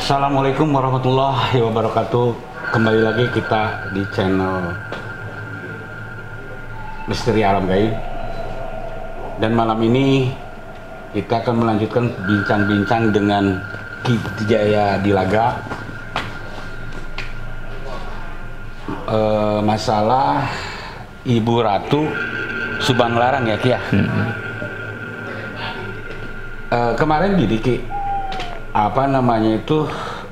Assalamualaikum warahmatullahi wabarakatuh. Kembali lagi kita di channel Misteri Alam Gaib. Dan malam ini kita akan melanjutkan bincang-bincang dengan Ki Jaya Dilaga. Masalah Ibu Ratu Subanglarang ya Ki ya. Kemarin gini Ki, apa namanya itu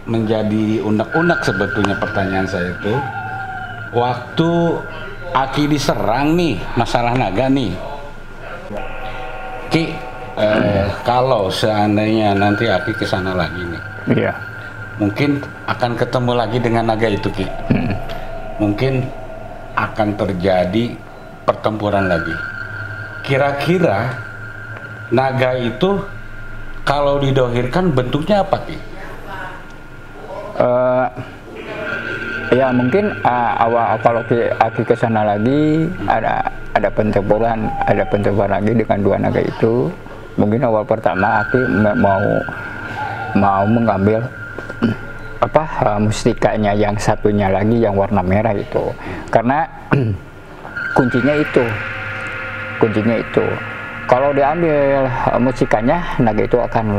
menjadi unek-unek sebetulnya pertanyaan saya itu waktu Aki diserang nih masalah naga nih Ki, kalau seandainya nanti Aki kesana lagi nih, iya, mungkin akan ketemu lagi dengan naga itu Ki. Mungkin akan terjadi pertempuran lagi. Kira-kira naga itu kalau didohirkan bentuknya apa Ki? Ya mungkin awal kalau Aki ke sana lagi ada pertempuran lagi dengan dua naga itu. Mungkin awal pertama Aki mau mengambil mustikanya yang satunya lagi yang warna merah itu, karena kuncinya itu kalau diambil musikanya naga itu akan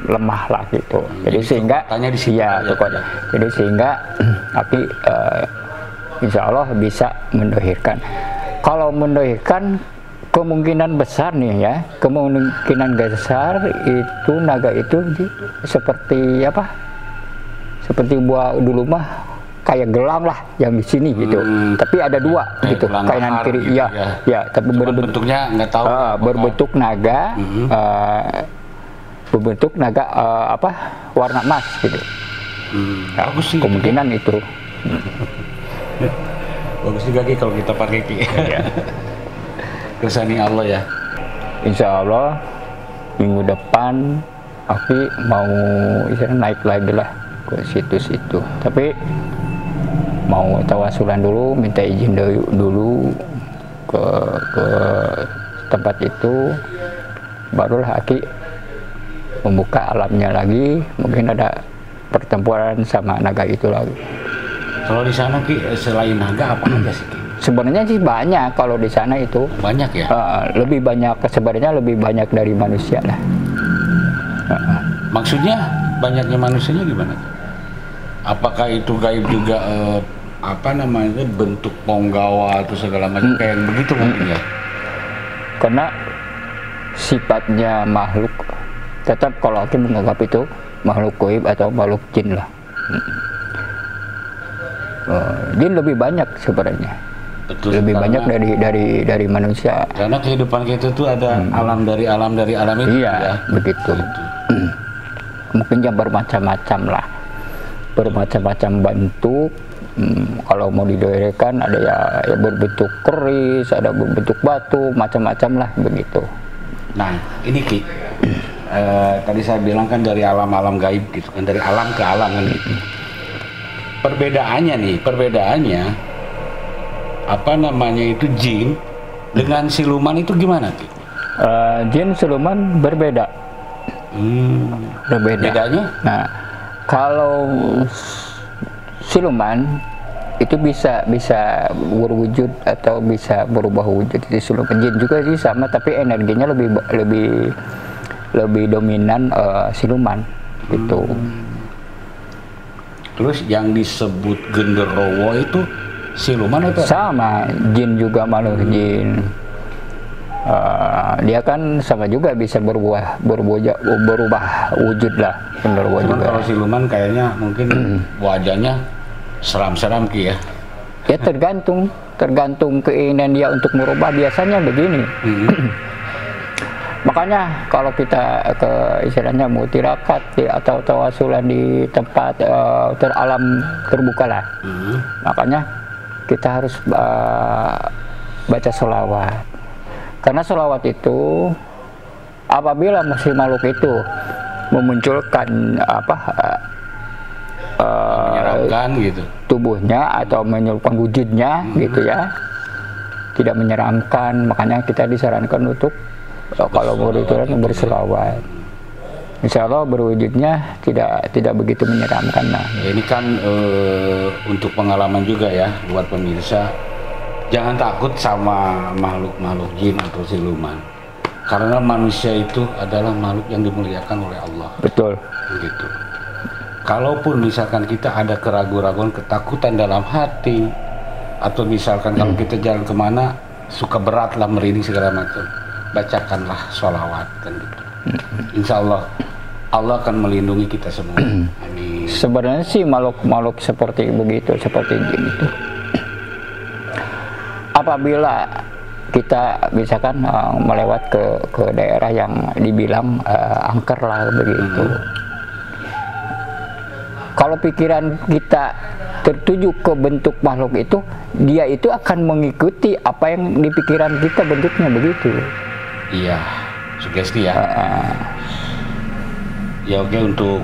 lemah lah gitu. Jadi sehingga jadi sehingga Aki insya Allah bisa mendohirkan. Kalau mendohirkan kemungkinan besar nih ya, kemungkinan besar itu naga itu seperti seperti buah dulu mah kayak gelang lah yang di sini gitu. Tapi ada dua gitu, kanan kiri gitu, ya. Tapi bentuknya nggak tahu. Berbentuk naga, berbentuk naga warna emas gitu. Bagus sih. Kemungkinan itu. Bagus juga Ki kalau kita pakai Ki. Kersani Allah ya. Insya Allah minggu depan Aki mau naik lagi lah ke situ-situ. Tapi mau tawasulan dulu, minta izin dulu ke tempat itu, barulah Aki membuka alamnya lagi. Mungkin ada pertempuran sama naga itu lagi. Kalau di sana Ki, selain naga apa aja sih Ki? Sebenarnya sih banyak kalau di sana itu. Banyak ya? Lebih banyak, sebenarnya lebih banyak dari manusia lah. Maksudnya banyaknya manusianya gimana? Apakah itu gaib juga bentuk ponggawa atau segala macam kayak begitu mungkin ya? Karena sifatnya makhluk, tetap kalau Aki menganggap itu makhluk gaib atau makhluk jin lah. Jin lebih banyak sebenarnya. Betul, lebih banyak dari manusia. Karena kehidupan kita itu ada alam dari alam itu. Iya, ya? Begitu. Mungkin yang bermacam-macam lah, bermacam-macam bentuk. Kalau mau didohirkan ada ya berbentuk keris, ada berbentuk batu, macam-macam lah begitu. Nah ini Ki, tadi saya bilang kan dari alam-alam gaib gitu kan, dari alam ke alam kan gitu. Perbedaannya itu jin dengan siluman itu gimana Ki? Jin siluman berbeda. Bedanya? Nah, kalau siluman itu bisa berwujud atau bisa berubah wujud. Itu siluman. Jin juga sih sama, tapi energinya lebih dominan siluman gitu. Terus yang disebut genderowo itu siluman atau sama? Jin juga makhluk jin. Dia kan sama juga bisa berubah wujud lah. Genderowo juga. Kalau siluman kayaknya mungkin wajahnya seram-seram Ki ya. Ya tergantung keinginan dia untuk merubah, biasanya begini. Makanya kalau kita istilahnya mau tirakat atau tawasulan di tempat teralam terbuka lah, makanya kita harus baca sholawat, karena sholawat itu apabila masih makhluk itu memunculkan menyeramkan gitu tubuhnya atau menyerupakan wujudnya gitu ya, tidak menyeramkan, makanya kita disarankan untuk kalau mau berselawat. Insya Allah berwujudnya tidak begitu menyeramkan. Nah, ini kan untuk pengalaman juga ya buat pemirsa, jangan takut sama makhluk-makhluk jin atau siluman, karena manusia itu adalah makhluk yang dimuliakan oleh Allah. Betul. Begitu. Kalaupun misalkan kita ada keraguan-raguan, ketakutan dalam hati, atau misalkan kalau kita jalan kemana suka berat lah, merinding segala macam, bacakanlah sholawat kan gitu. Insya Allah Allah akan melindungi kita semua. Amin. Sebenarnya sih makhluk-makhluk seperti begitu, seperti jin itu, apabila kita misalkan melewat ke daerah yang dibilang angker lah begitu, kalau pikiran kita tertuju ke bentuk makhluk itu, dia itu akan mengikuti apa yang di pikiran kita bentuknya begitu. Iya, sugesti ya. Ya oke, untuk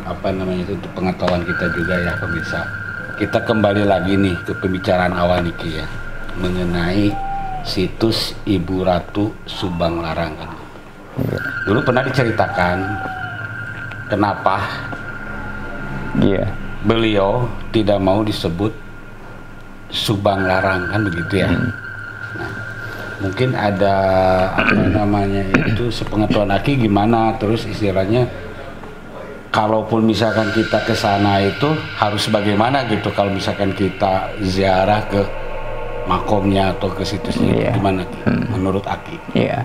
apa namanya itu, untuk pengetahuan kita juga ya pemirsa. Kita kembali lagi nih ke pembicaraan awal Niki ya, mengenai situs Ibu Ratu Subang Larang kan. Dulu pernah diceritakan kenapa beliau tidak mau disebut Subang Larang kan begitu ya. Nah, mungkin ada apa namanya itu, sepengetahuan Aki gimana, terus istilahnya kalaupun misalkan kita ke sana itu harus bagaimana gitu, kalau misalkan kita ziarah ke makomnya atau ke situsnya, gimana menurut Aki? Iya,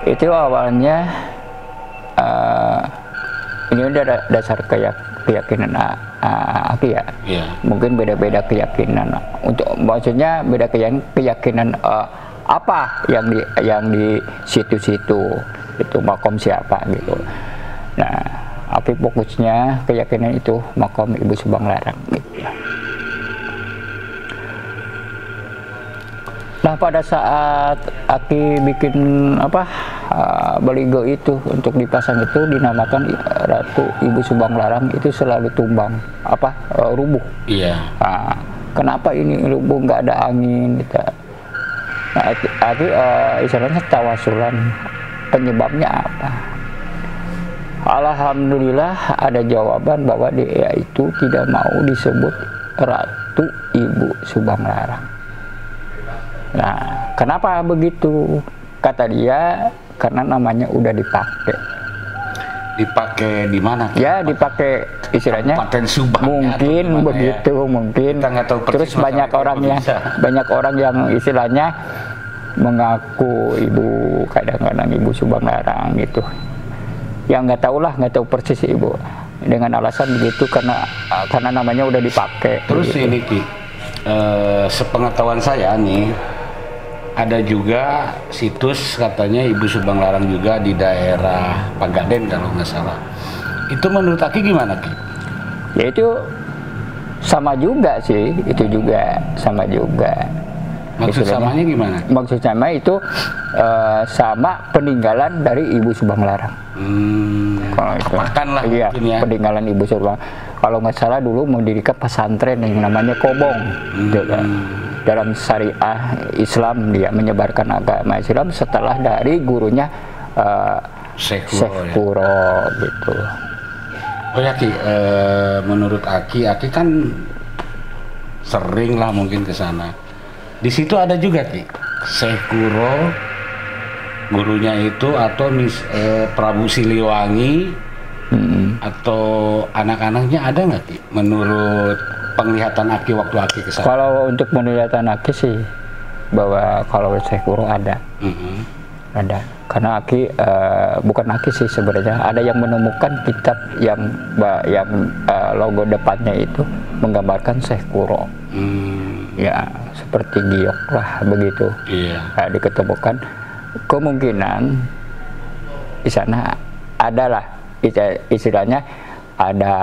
itu awalnya ini udah dasar keyakinan Aki ya. Mungkin beda-beda keyakinan, untuk maksudnya beda keyakinan apa yang di situ-situ itu makom siapa gitu. Nah, Aki fokusnya keyakinan itu makom Ibu Subang Larang gitu. Nah, pada saat Aki bikin baligo itu untuk dipasang itu dinamakan Ratu Ibu Subang Larang, itu selalu tumbang rubuh. Iya. Nah, kenapa ini rubuh, nggak ada angin gitu. Nah, Aki istilahnya tawasulan, penyebabnya apa? Alhamdulillah ada jawaban bahwa dia itu tidak mau disebut Ratu Ibu Subang Larang. Nah, kenapa begitu? Kata dia karena namanya udah dipakai. Dipakai di mana? Ya, dipakai istilahnya. Kabupaten Subang. Mungkin begitu, ya? Mungkin. Terus banyak orang yang istilahnya mengaku ibu, kadang-kadang Ibu Subang Larang gitu. Yang nggak tahu persis ibu. Dengan alasan begitu karena namanya udah dipakai. Terus gitu. Ini Ki, sepengetahuan saya nih, ada juga situs katanya Ibu Subang Larang juga di daerah Pagaden kalau nggak salah. Itu menurut Aki gimana Ki? Ya itu sama juga sih, itu juga sama juga. Maksud samanya gimana? Maksud sama itu sama peninggalan dari Ibu Subang Larang. Kalau itu, lah iya, ya. Peninggalan Ibu Subang. Kalau nggak salah dulu mendirikan pesantren yang namanya Kobong. Gitu. Dalam syariah Islam dia menyebarkan agama Islam setelah dari gurunya Syekh Kuro gitu. Oh ya Ki, menurut Aki kan sering lah mungkin ke sana. Di situ ada juga Ki, Syekh Kuro gurunya itu, atau Prabu Siliwangi atau anak-anaknya ada nggak Ki? Menurut penglihatan Aki waktu Aki ke sana. Kalau untuk penglihatan Aki sih bahwa kalau Syekh Kuro ada. Ada. Karena Aki bukan Aki sih sebenarnya, ada yang menemukan kitab yang logo depannya itu menggambarkan Syekh Kuro. Ya, seperti giok lah begitu. Iya. Nah, diketemukan kemungkinan di sana adalah istilahnya ada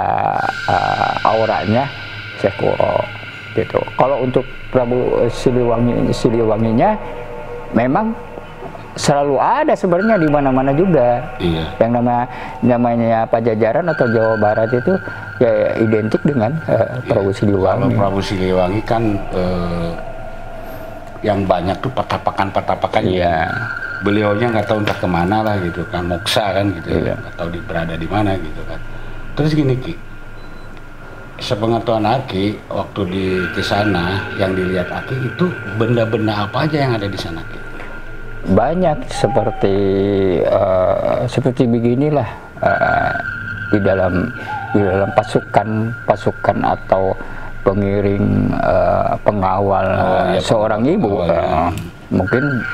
auranya Syekh Kuro gitu. Kalau untuk Prabu Siliwanginya memang selalu ada sebenarnya di mana-mana juga. Iya. Yang namanya Pajajaran atau Jawa Barat itu ya identik dengan Prabu Siliwangi. Kalau Prabu Siliwangi kan yang banyak tuh patapakan. Iya. beliaunya nggak tahu entah kemana lah gitu kan, moksa kan gitu, nggak tahu berada di mana gitu kan. Terus gini Ki, sepengetahuan Aki waktu di sana yang dilihat Aki itu benda-benda apa aja yang ada di sana Ki? Banyak seperti beginilah, di dalam pasukan atau pengiring, pengawal seorang ibu, mungkin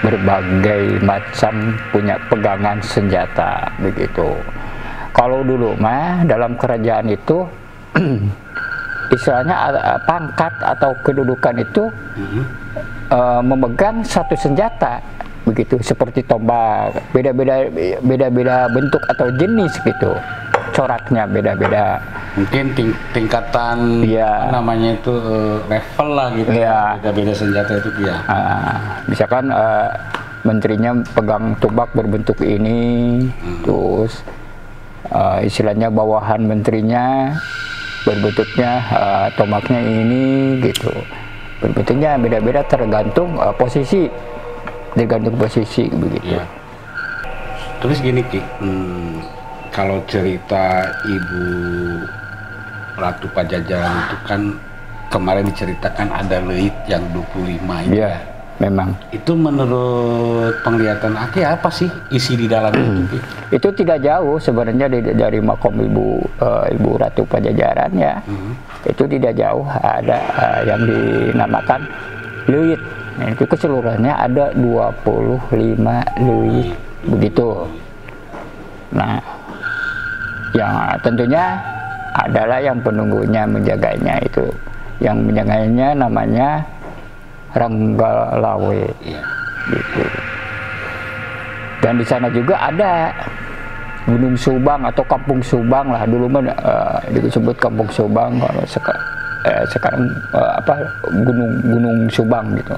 berbagai macam punya pegangan senjata begitu. Kalau dulu mah dalam kerajaan itu istilahnya pangkat atau kedudukan itu memegang satu senjata begitu, seperti tombak, beda-beda bentuk atau jenis gitu, coraknya beda-beda. Mungkin tingkatan namanya itu level lah gitu, beda-beda senjata itu ya. Misalkan menterinya pegang tombak berbentuk ini, terus istilahnya bawahan menterinya berbentuknya tombaknya ini gitu, berbentuknya beda-beda tergantung posisi begitu. Terus gini Ki, kalau cerita Ibu Ratu Pajajaran itu kan kemarin diceritakan ada leit yang 25 itu ya. Memang. Itu menurut penglihatan Aki apa sih isi di dalam itu? Itu tidak jauh sebenarnya dari makom Ibu Ratu Pajajaran ya. Itu tidak jauh, ada yang dinamakan leit. Nah, itu keseluruhannya ada 25 leit begitu. Nah, yang tentunya adalah yang penunggunya menjaganya itu. Yang menjaganya namanya Ranggalawe, gitu. Dan di sana juga ada Gunung Subang atau Kampung Subang lah, dulu mah disebut Kampung Subang, kalau sekarang Gunung Subang gitu.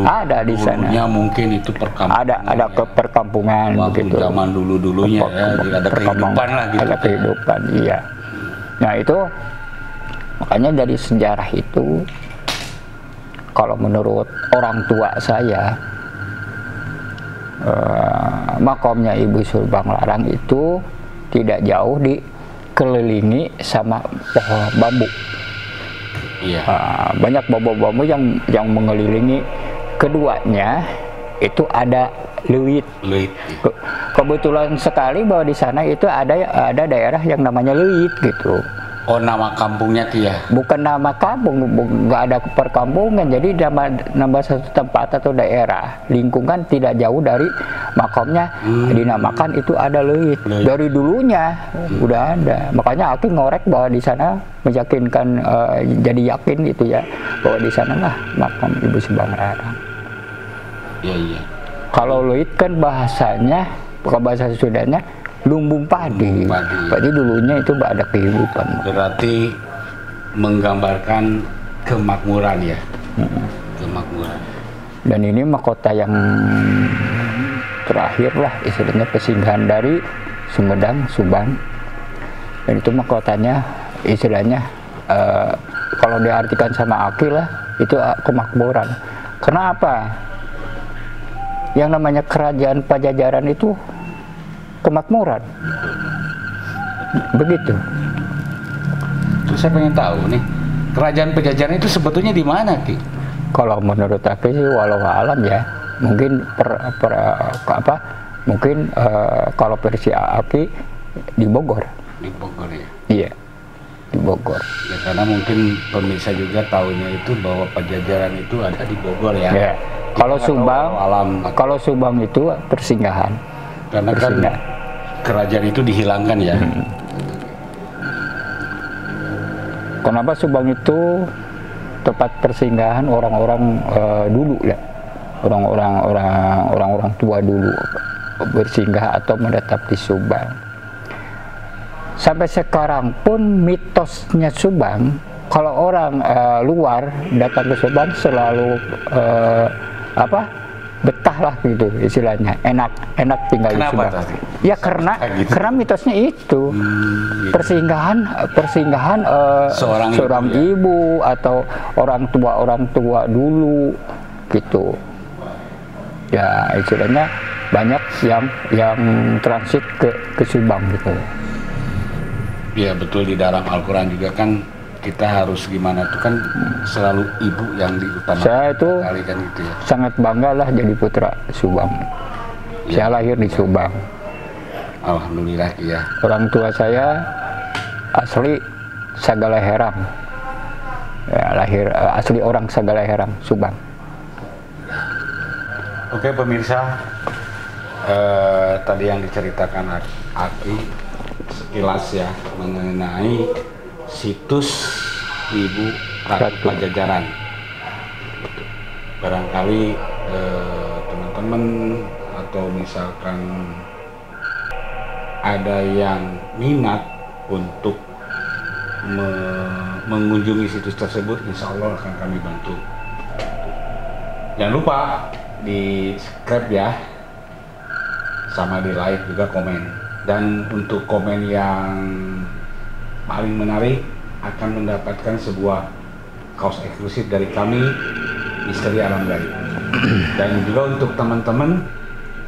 Ada di sana. Mungkin itu perkampungan. Ada ke perkampungan begitu. Zaman dulunya ada kehidupan lah gitu. Ada kehidupan, iya. Nah itu makanya dari sejarah itu, kalau menurut orang tua saya, makomnya Ibu Subang Larang itu tidak jauh dikelilingi sama pohon bambu. Iya. Banyak bambu-bambu yang mengelilingi keduanya, itu ada leit. Kebetulan sekali bahwa di sana itu ada daerah yang namanya leit gitu. Oh, nama kampungnya Ki ya? Bukan nama kampung, nggak ada perkampungan. Jadi nama satu tempat atau daerah, lingkungan tidak jauh dari makamnya dinamakan itu ada leit. Dari dulunya udah ada. Makanya Aki ngorek bahwa di sana meyakinkan, jadi yakin itu ya, bahwa di sanalah makam Ibu Subang Larang. Iya. Kalau leit kan bahasanya, bukan bahasa Sundanya, lumbung padi. Berarti dulunya itu ada kehidupan. Berarti menggambarkan kemakmuran ya. Kemakmuran. Dan ini mahkota yang terakhir lah, istilahnya pesinggahan dari Sumedang, Subang. Dan itu mahkotanya istilahnya kalau diartikan sama Aki lah, itu kemakmuran. Kenapa? Yang namanya kerajaan Pajajaran itu kemakmuran, begitu. Terus saya pengen tahu nih, kerajaan Pajajaran itu sebetulnya di mana Ki? Kalau menurut aku sih walau alam ya, mungkin mungkin kalau versi Aki di Bogor. Di Bogor ya? Iya, di Bogor. Ya, karena mungkin pemirsa juga tahunya itu bahwa Pajajaran itu ada di Bogor ya. Ya. Kalau Subang itu persinggahan. Karena kan kerajaan itu dihilangkan ya. Kenapa Subang itu tempat persinggahan orang-orang dulu ya, orang-orang tua dulu bersinggah atau menetap di Subang. Sampai sekarang pun mitosnya Subang, kalau orang luar datang ke Subang selalu betah lah gitu istilahnya, enak tinggal di Subang. Ya karena mitosnya itu persinggahan seorang ibu atau orang tua dulu gitu. ya istilahnya banyak yang transit ke Subang gitu. Ya betul, di dalam Al-Quran juga kan kita harus gimana tuh kan selalu ibu yang diutamakan. Saya itu kan gitu ya. Sangat bangga lah jadi putra Subang. Ya. Saya lahir di Subang. Alhamdulillah ya. Orang tua saya asli Sagalaherang. Ya, lahir asli orang Sagalaherang, Subang. Oke pemirsa, tadi yang diceritakan Aki sekilas ya mengenai situs Ibu Ratu Pajajaran. Barangkali teman-teman atau misalkan ada yang minat untuk mengunjungi situs tersebut, insya Allah akan kami bantu. Jangan lupa di subscribe ya, sama di like juga, komen. Dan untuk komen yang paling menarik akan mendapatkan sebuah kaos eksklusif dari kami, Misteri Alam Gaib. Dan juga untuk teman-teman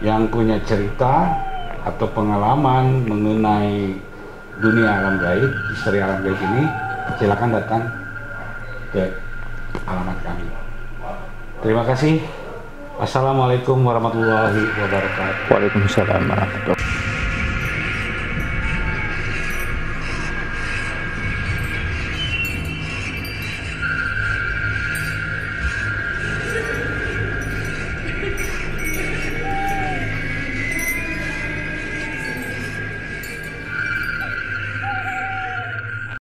yang punya cerita atau pengalaman mengenai dunia alam gaib, misteri alam gaib ini, silakan datang ke alamat kami. Terima kasih. Wassalamualaikum warahmatullahi wabarakatuh. Waalaikumsalam warahmatullahi wabarakatuh.